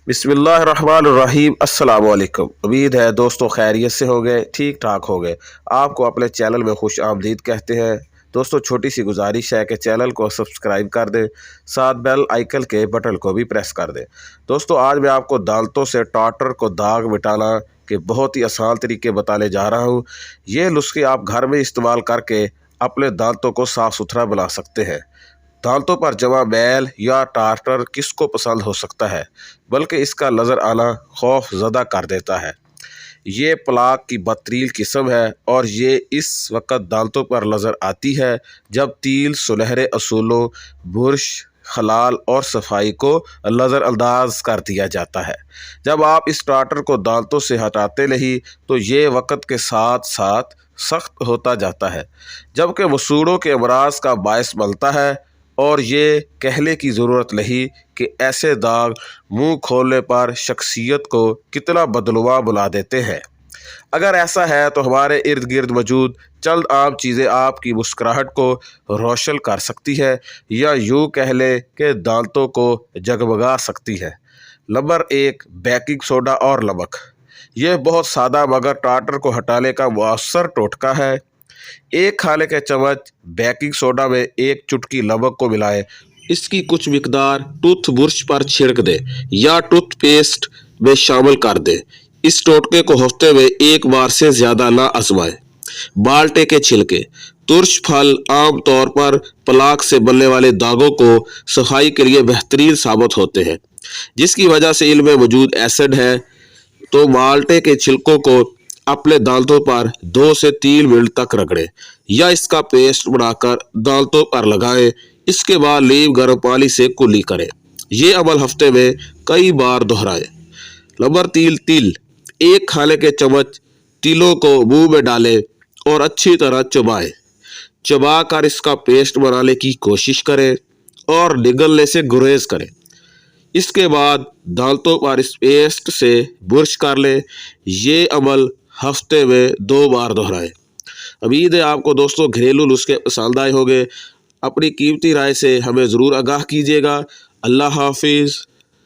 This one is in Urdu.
بسم اللہ الرحمن الرحیم۔ السلام علیکم۔ امید ہے دوستوں خیریت سے ہو گئے، ٹھیک ٹھاک ہو گئے۔ آپ کو اپنے چینل میں خوش آمدید کہتے ہیں۔ دوستوں چھوٹی سی گزارش ہے کہ چینل کو سبسکرائب کر دیں، ساتھ بیل آئیکن کے بٹن کو بھی پریس کر دیں۔ دوستوں آج میں آپ کو دانتوں سے ٹاٹر کو داغ مٹانا کے بہت ہی آسان طریقے بتانے جا رہا ہوں۔ یہ نسخے آپ گھر میں استعمال کر کے اپنے دانتوں کو صاف ستھرا بنا سکتے ہیں۔ دانتوں پر جمع میل یا ٹارٹر کس کو پسند ہو سکتا ہے، بلکہ اس کا نظر آنا خوف زدہ کر دیتا ہے۔ یہ پلاک کی بدترین قسم ہے اور یہ اس وقت دانتوں پر نظر آتی ہے جب تیل سنہرے اصولوں، برش، خلال اور صفائی کو نظر انداز کر دیا جاتا ہے۔ جب آپ اس ٹارٹر کو دانتوں سے ہٹاتے نہیں تو یہ وقت کے ساتھ ساتھ سخت ہوتا جاتا ہے، جبکہ مسوڑوں کے امراض کا باعث بنتا ہے۔ اور یہ کہنے کی ضرورت نہیں کہ ایسے داغ منہ کھولنے پر شخصیت کو کتنا بدنما بنا دیتے ہیں۔ اگر ایسا ہے تو ہمارے ارد گرد موجود چند عام چیزیں آپ کی مسکراہٹ کو روشن کر سکتی ہے یا یوں کہہ لیں کہ دانتوں کو جگمگا سکتی ہے۔ نمبر 1، بیکنگ سوڈا اور نمک۔ یہ بہت سادہ مگر ٹارٹر کو ہٹانے کا مؤثر ٹوٹکا ہے۔ ایک کھانے کا چمچ بیکنگ سوڈا میں ایک چٹکی نمک کو ملائیں۔ اس کی کچھ مقدار ٹوتھ برش پر چھڑک دیں یا ٹوتھ پیسٹ میں شامل کر دیں۔ اس ٹوٹکے کو ہفتے میں ایک بار سے زیادہ نہ آزمائیں۔ بالٹے کے چھلکے۔ ترش پھل عام طور پر پلاک سے بننے والے داغوں کو صفائی کے لیے بہترین ثابت ہوتے ہیں، جس کی وجہ سے ان میں موجود ایسڈ ہے۔ تو مالٹے کے چھلکوں کو اپنے دانتوں پر 2 سے 3 منٹ تک رگڑیں یا اس کا پیسٹ بنا کر دانتوں پر لگائیں۔ اس کے بعد نیم گرم پانی سے کلی کریں۔ یہ عمل ہفتے میں کئی بار دہرائیں۔ نمبر 3، تل۔ ایک کھانے کے چمچ تلوں کو منہ میں ڈالیں اور اچھی طرح چبائیں۔ چبا کر اس کا پیسٹ بنانے کی کوشش کریں اور نگلنے سے گریز کریں۔ اس کے بعد دانتوں پر اس پیسٹ سے برش کر لیں۔ یہ عمل ہفتے میں 2 بار دہرائیں۔ امید ہے آپ کو دوستوں گھریلو نسخے پسند آئے ہوں گے۔ اپنی قیمتی رائے سے ہمیں ضرور آگاہ کیجیے گا۔ اللہ حافظ۔